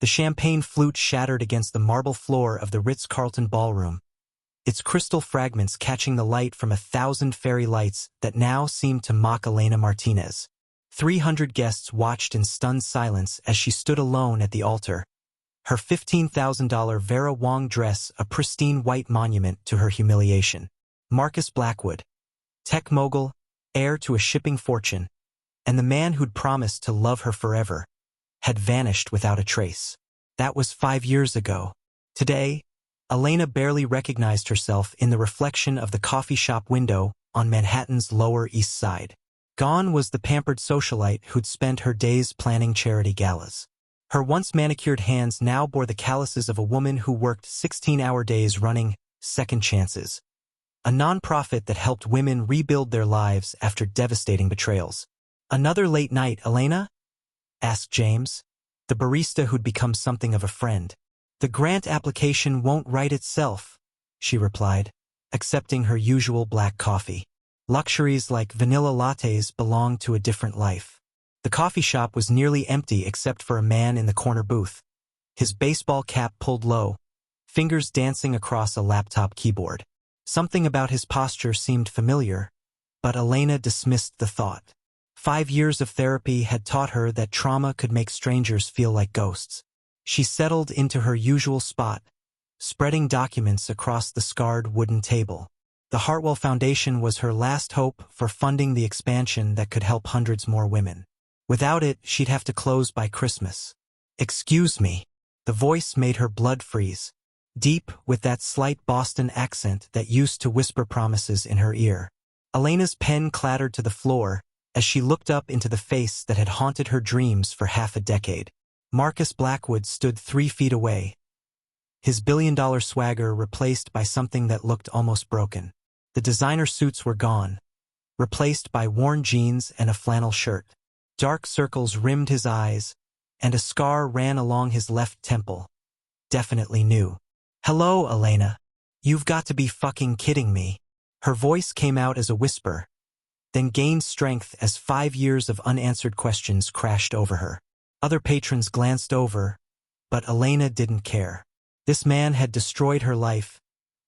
The champagne flute shattered against the marble floor of the Ritz-Carlton ballroom, its crystal fragments catching the light from 1,000 fairy lights that now seemed to mock Elena Martinez. 300 guests watched in stunned silence as she stood alone at the altar, her $15,000 Vera Wang dress a pristine white monument to her humiliation. Marcus Blackwood, tech mogul, heir to a shipping fortune, and the man who'd promised to love her forever, had vanished without a trace. That was 5 years ago. Today, Elena barely recognized herself in the reflection of the coffee shop window on Manhattan's Lower East Side. Gone was the pampered socialite who'd spent her days planning charity galas. Her once manicured hands now bore the calluses of a woman who worked 16-hour days running Second Chances, a nonprofit that helped women rebuild their lives after devastating betrayals. "Another late night, Elena?" asked James, the barista who'd become something of a friend. "The grant application won't write itself," she replied, accepting her usual black coffee. Luxuries like vanilla lattes belonged to a different life. The coffee shop was nearly empty except for a man in the corner booth, his baseball cap pulled low, fingers dancing across a laptop keyboard. Something about his posture seemed familiar, but Elena dismissed the thought. 5 years of therapy had taught her that trauma could make strangers feel like ghosts. She settled into her usual spot, spreading documents across the scarred wooden table. The Hartwell Foundation was her last hope for funding the expansion that could help hundreds more women. Without it, she'd have to close by Christmas. "Excuse me." The voice made her blood freeze, deep with that slight Boston accent that used to whisper promises in her ear. Elena's pen clattered to the floor as she looked up into the face that had haunted her dreams for half a decade. Marcus Blackwood stood 3 feet away, his billion-dollar swagger replaced by something that looked almost broken. The designer suits were gone, replaced by worn jeans and a flannel shirt. Dark circles rimmed his eyes, and a scar ran along his left temple. Definitely new. "Hello, Elena. You've got to be fucking kidding me." Her voice came out as a whisper, then gained strength as 5 years of unanswered questions crashed over her. Other patrons glanced over, but Elena didn't care. This man had destroyed her life,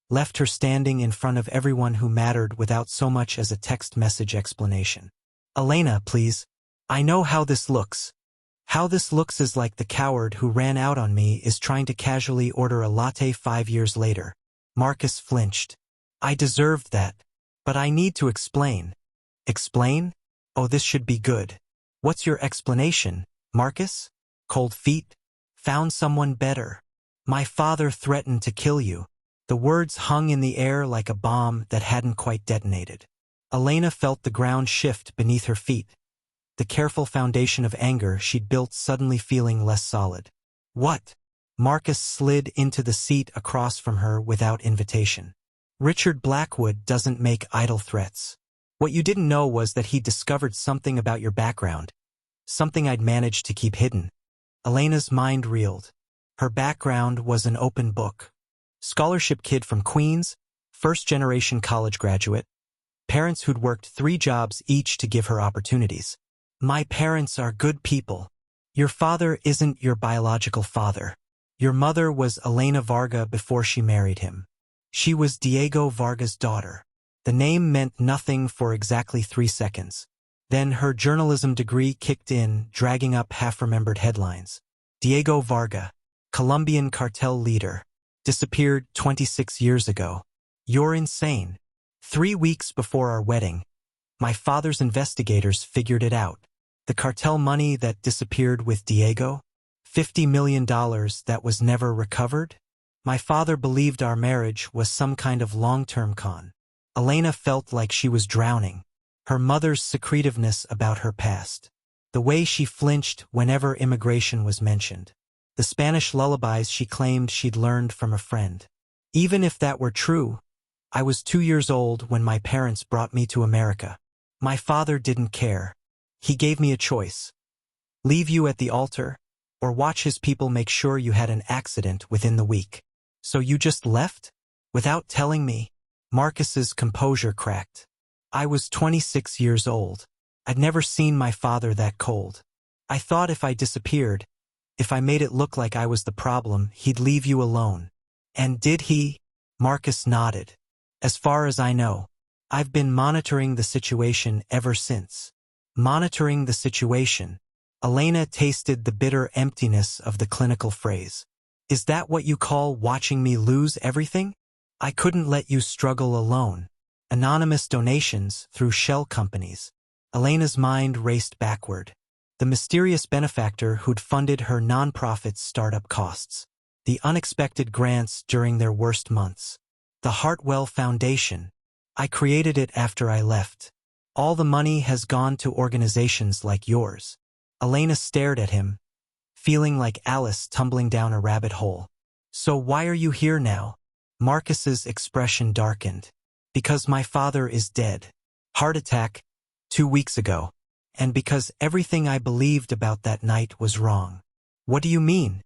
left her standing in front of everyone who mattered without so much as a text message explanation. "Elena, please. I know how this looks. How this looks is like the coward who ran out on me is trying to casually order a latte 5 years later." Marcus flinched. "I deserved that. But I need to explain." "Explain? Oh, this should be good. What's your explanation, Marcus? Cold feet? Found someone better. My father threatened to kill you." The words hung in the air like a bomb that hadn't quite detonated. Elena felt the ground shift beneath her feet, the careful foundation of anger she'd built suddenly feeling less solid. "What?" Marcus slid into the seat across from her without invitation. "Richard Blackwood doesn't make idle threats. What you didn't know was that he discovered something about your background, something I'd managed to keep hidden." Elena's mind reeled. Her background was an open book. Scholarship kid from Queens, first-generation college graduate, parents who'd worked 3 jobs each to give her opportunities. "My parents are good people. Your father isn't your biological father. Your mother was Elena Varga before she married him. She was Diego Varga's daughter." The name meant nothing for exactly 3 seconds. Then her journalism degree kicked in, dragging up half-remembered headlines. "Diego Varga, Colombian cartel leader, disappeared 26 years ago. You're insane. 3 weeks before our wedding, my father's investigators figured it out. The cartel money that disappeared with Diego? $50 million that was never recovered? My father believed our marriage was some kind of long-term con." Elena felt like she was drowning. Her mother's secretiveness about her past. The way she flinched whenever immigration was mentioned. The Spanish lullabies she claimed she'd learned from a friend. "Even if that were true, I was 2 years old when my parents brought me to America. My father didn't care. He gave me a choice. Leave you at the altar, or watch his people make sure you had an accident within the week. So you just left? Without telling me?" Marcus's composure cracked. "I was 26 years old. I'd never seen my father that cold. I thought if I disappeared, If I made it look like I was the problem, he'd leave you alone. And did he? Marcus nodded. As far as I know. I've been monitoring the situation ever since. Monitoring the situation. Elena tasted the bitter emptiness of the clinical phrase. Is that what you call watching me lose everything? I couldn't let you struggle alone. Anonymous donations through shell companies. Elena's mind raced backward. The mysterious benefactor who'd funded her nonprofit's startup costs. The unexpected grants during their worst months. The Hartwell Foundation. I created it after I left. All the money has gone to organizations like yours. Elena stared at him, feeling like Alice tumbling down a rabbit hole. So why are you here now? Marcus's expression darkened. Because my father is dead. Heart attack, 2 weeks ago. And because everything I believed about that night was wrong. What do you mean?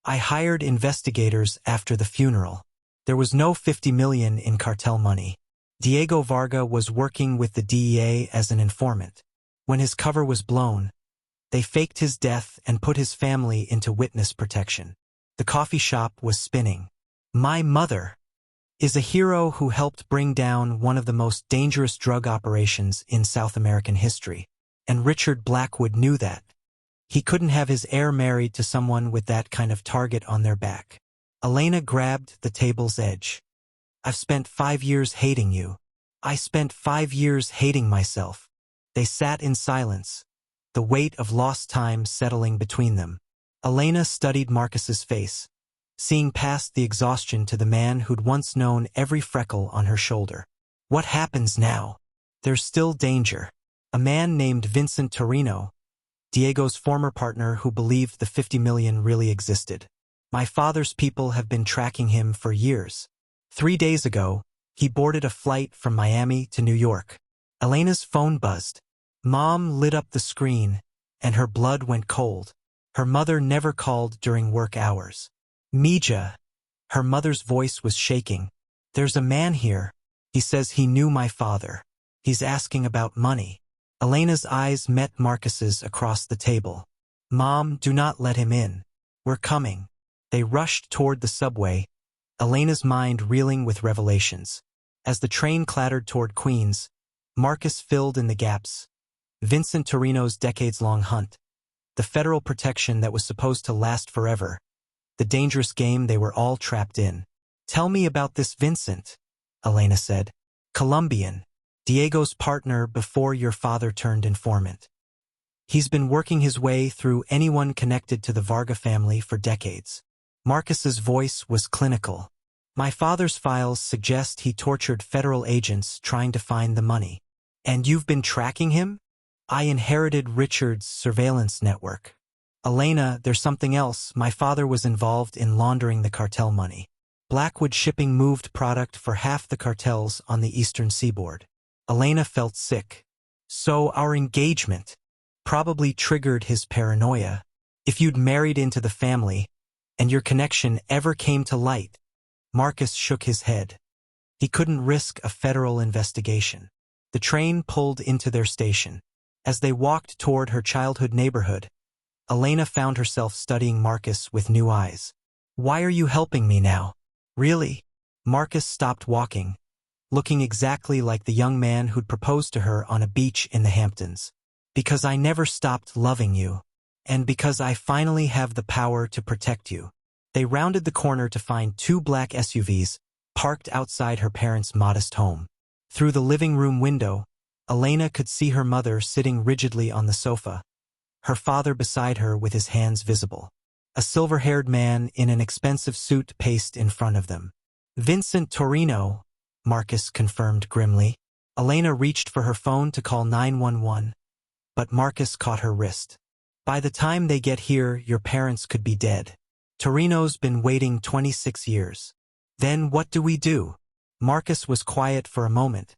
I hired investigators after the funeral. There was no 50 million in cartel money. Diego Varga was working with the DEA as an informant. When his cover was blown, they faked his death and put his family into witness protection. The coffee shop was spinning. My mother is a hero who helped bring down one of the most dangerous drug operations in South American history. And Richard Blackwood knew that. He couldn't have his heir married to someone with that kind of target on their back. Elena grabbed the table's edge. I've spent 5 years hating you. I spent 5 years hating myself. They sat in silence, the weight of lost time settling between them. Elena studied Marcus's face, seeing past the exhaustion to the man who'd once known every freckle on her shoulder. What happens now? There's still danger. A man named Vincent Torino, Diego's former partner who believed the 50 million really existed. My father's people have been tracking him for years. 3 days ago, he boarded a flight from Miami to New York. Elena's phone buzzed. Mom lit up the screen, and her blood went cold. Her mother never called during work hours. Mija. Her mother's voice was shaking. There's a man here. He says he knew my father. He's asking about money. Elena's eyes met Marcus's across the table. Mom, do not let him in. We're coming. They rushed toward the subway, Elena's mind reeling with revelations. As the train clattered toward Queens, Marcus filled in the gaps. Vincent Torino's decades-long hunt. The federal protection that was supposed to last forever. The dangerous game they were all trapped in. Tell me about this Vincent, Elena said. Colombian. Diego's partner before your father turned informant. He's been working his way through anyone connected to the Varga family for decades. Marcus's voice was clinical. My father's files suggest he tortured federal agents trying to find the money. And you've been tracking him? I inherited Richard's surveillance network. Elena, there's something else. My father was involved in laundering the cartel money. Blackwood Shipping moved product for half the cartels on the eastern seaboard. Elena felt sick. So our engagement probably triggered his paranoia. If you'd married into the family, and your connection ever came to light. Marcus shook his head. He couldn't risk a federal investigation. The train pulled into their station. As they walked toward her childhood neighborhood, Elena found herself studying Marcus with new eyes. Why are you helping me now? Really? Marcus stopped walking, looking exactly like the young man who'd proposed to her on a beach in the Hamptons. Because I never stopped loving you. And because I finally have the power to protect you. They rounded the corner to find 2 black SUVs parked outside her parents' modest home. Through the living room window, Elena could see her mother sitting rigidly on the sofa, her father beside her with his hands visible. A silver-haired man in an expensive suit paced in front of them. Vincent Torino, Marcus confirmed grimly. Elena reached for her phone to call 911, but Marcus caught her wrist. By the time they get here, your parents could be dead. Torino's been waiting 26 years. Then what do we do? Marcus was quiet for a moment,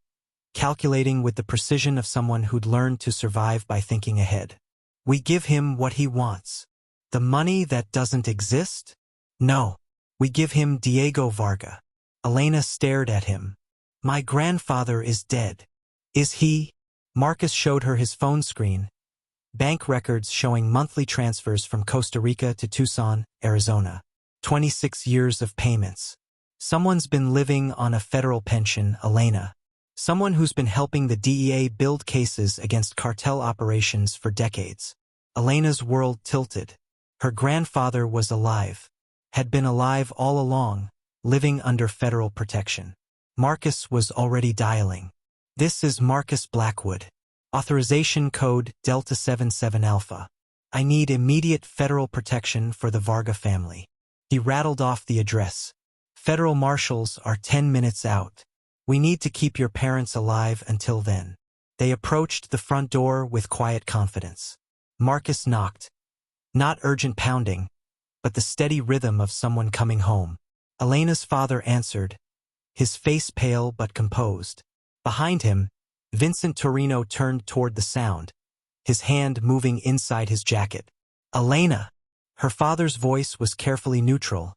calculating with the precision of someone who'd learned to survive by thinking ahead. We give him what he wants. The money that doesn't exist? No. We give him Diego Varga. Elena stared at him. My grandfather is dead. Is he? Marcus showed her his phone screen, Bank records showing monthly transfers from Costa Rica to Tucson, Arizona. 26 years of payments. Someone's been living on a federal pension, Elena. Someone who's been helping the DEA build cases against cartel operations for decades. Elena's world tilted. Her grandfather was alive. Had been alive all along, living under federal protection. Marcus was already dialing. This is Marcus Blackwood. Authorization code Delta 77 Alpha. I need immediate federal protection for the Varga family. He rattled off the address. Federal marshals are 10 minutes out. We need to keep your parents alive until then. They approached the front door with quiet confidence. Marcus knocked. Not urgent pounding, but the steady rhythm of someone coming home. Elena's father answered, his face pale but composed. Behind him, Vincent Torino turned toward the sound, his hand moving inside his jacket. Elena! Her father's voice was carefully neutral,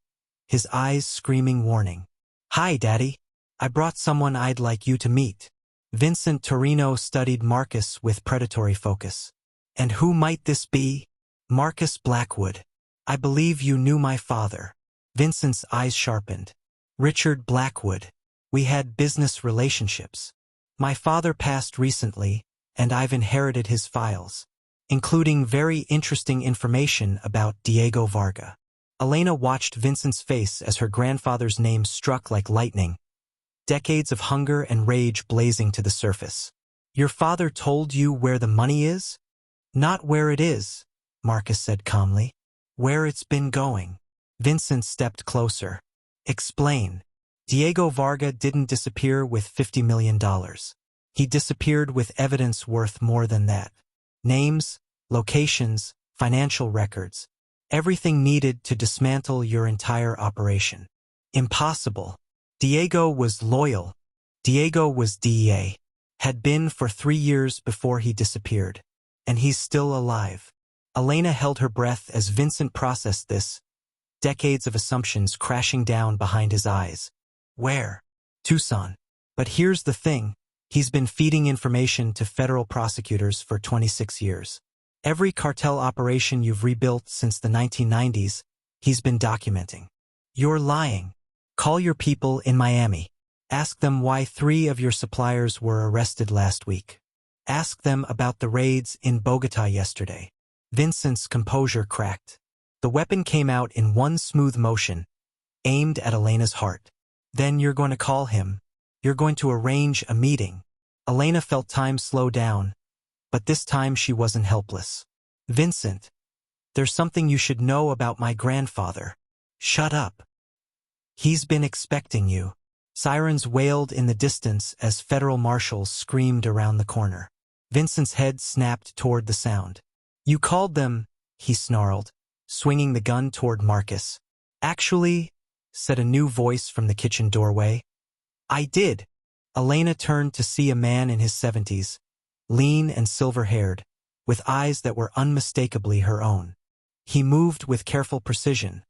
his eyes screaming warning. Hi, Daddy. I brought someone I'd like you to meet. Vincent Torino studied Marcus with predatory focus. And who might this be? Marcus Blackwood. I believe you knew my father. Vincent's eyes sharpened. Richard Blackwood. We had business relationships. My father passed recently, and I've inherited his files, including very interesting information about Diego Varga. Elena watched Vincent's face as her grandfather's name struck like lightning, decades of hunger and rage blazing to the surface. Your father told you where the money is? Not where it is, Marcus said calmly. Where it's been going. Vincent stepped closer. Explain. Diego Varga didn't disappear with $50 million. He disappeared with evidence worth more than that. Names, locations, financial records. Everything needed to dismantle your entire operation. Impossible. Diego was loyal. Diego was DEA. Had been for 3 years before he disappeared. And he's still alive. Elena held her breath as Vincent processed this, decades of assumptions crashing down behind his eyes. Where? Tucson. But here's the thing, he's been feeding information to federal prosecutors for 26 years. Every cartel operation you've rebuilt since the 1990s, he's been documenting. You're lying. Call your people in Miami. Ask them why 3 of your suppliers were arrested last week. Ask them about the raids in Bogota yesterday. Vincent's composure cracked. The weapon came out in one smooth motion, aimed at Elena's heart. Then you're going to call him. You're going to arrange a meeting. Elena felt time slow down, but this time she wasn't helpless. Vincent, there's something you should know about my grandfather. Shut up. He's been expecting you. Sirens wailed in the distance as federal marshals screamed around the corner. Vincent's head snapped toward the sound. You called them, he snarled, swinging the gun toward Marcus. Actually, said a new voice from the kitchen doorway. I did. Elena turned to see a man in his 70s, lean and silver-haired, with eyes that were unmistakably her own. He moved with careful precision,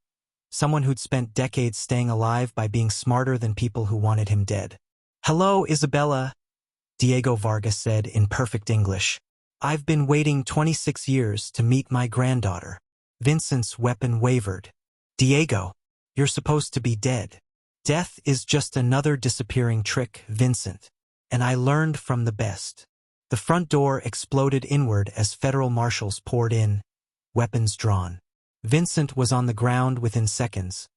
someone who'd spent decades staying alive by being smarter than people who wanted him dead. Hello, Isabella, Diego Varga said in perfect English. I've been waiting 26 years to meet my granddaughter. Vincent's weapon wavered. Diego, you're supposed to be dead. Death is just another disappearing trick, Vincent. And I learned from the best. The front door exploded inward as federal marshals poured in, weapons drawn. Vincent was on the ground within seconds,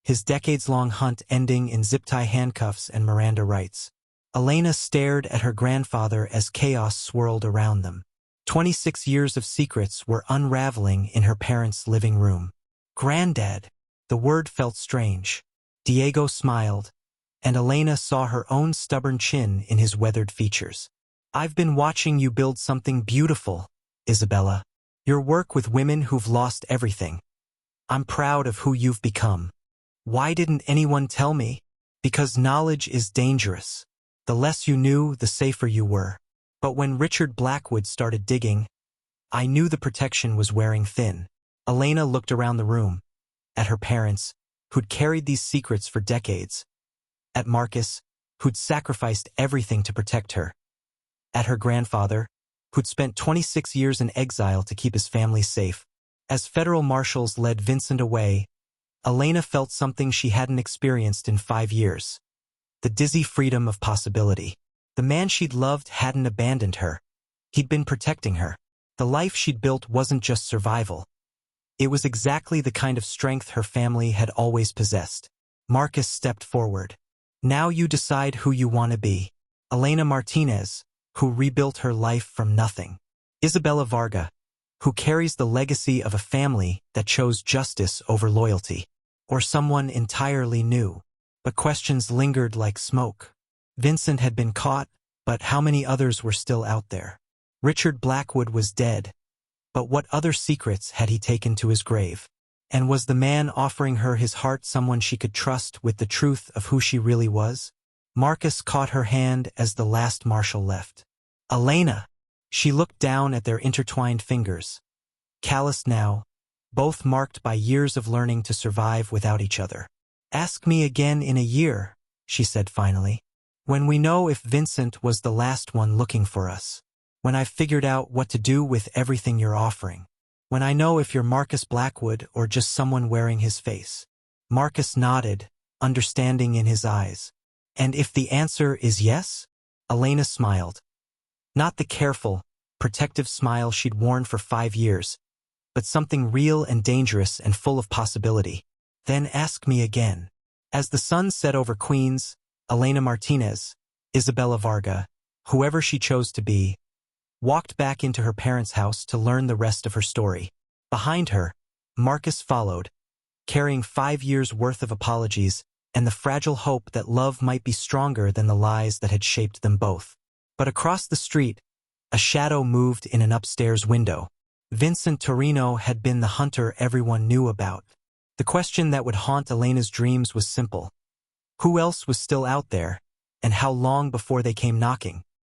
his decades-long hunt ending in zip-tie handcuffs and Miranda rights. Elena stared at her grandfather as chaos swirled around them. 26 years of secrets were unraveling in her parents' living room. Granddad. The word felt strange. Diego smiled, and Elena saw her own stubborn chin in his weathered features. I've been watching you build something beautiful, Isabella. Your work with women who've lost everything. I'm proud of who you've become. Why didn't anyone tell me? Because knowledge is dangerous. The less you knew, the safer you were. But when Richard Blackwood started digging, I knew the protection was wearing thin. Elena looked around the room, at her parents, who'd carried these secrets for decades, at Marcus, who'd sacrificed everything to protect her, at her grandfather, who'd spent 26 years in exile to keep his family safe. As federal marshals led Vincent away, Elena felt something she hadn't experienced in 5 years. The dizzy freedom of possibility. The man she'd loved hadn't abandoned her. He'd been protecting her. The life she'd built wasn't just survival. It was exactly the kind of strength her family had always possessed. Marcus stepped forward. Now you decide who you want to be. Elena Martinez, who rebuilt her life from nothing. Isabella Varga, who carries the legacy of a family that chose justice over loyalty. Or someone entirely new. But questions lingered like smoke. Vincent had been caught, but how many others were still out there? Richard Blackwood was dead. But what other secrets had he taken to his grave? And was the man offering her his heart someone she could trust with the truth of who she really was? Marcus caught her hand as the last marshal left. Elena! She looked down at their intertwined fingers. Calloused now, both marked by years of learning to survive without each other. Ask me again in a year, she said finally. When we know if Vincent was the last one looking for us. When I've figured out what to do with everything you're offering. When I know if you're Marcus Blackwood or just someone wearing his face. Marcus nodded, understanding in his eyes. And if the answer is yes? Elena smiled. Not the careful, protective smile she'd worn for 5 years, but something real and dangerous and full of possibility. Then ask me again. As the sun set over Queens, Elena Martinez, Isabella Varga, whoever she chose to be, walked back into her parents' house to learn the rest of her story. Behind her, Marcus followed, carrying 5 years' worth of apologies and the fragile hope that love might be stronger than the lies that had shaped them both. But across the street, a shadow moved in an upstairs window. Vincent Torino had been the hunter everyone knew about. The question that would haunt Elena's dreams was simple. Who else was still out there, and how long before they came knocking?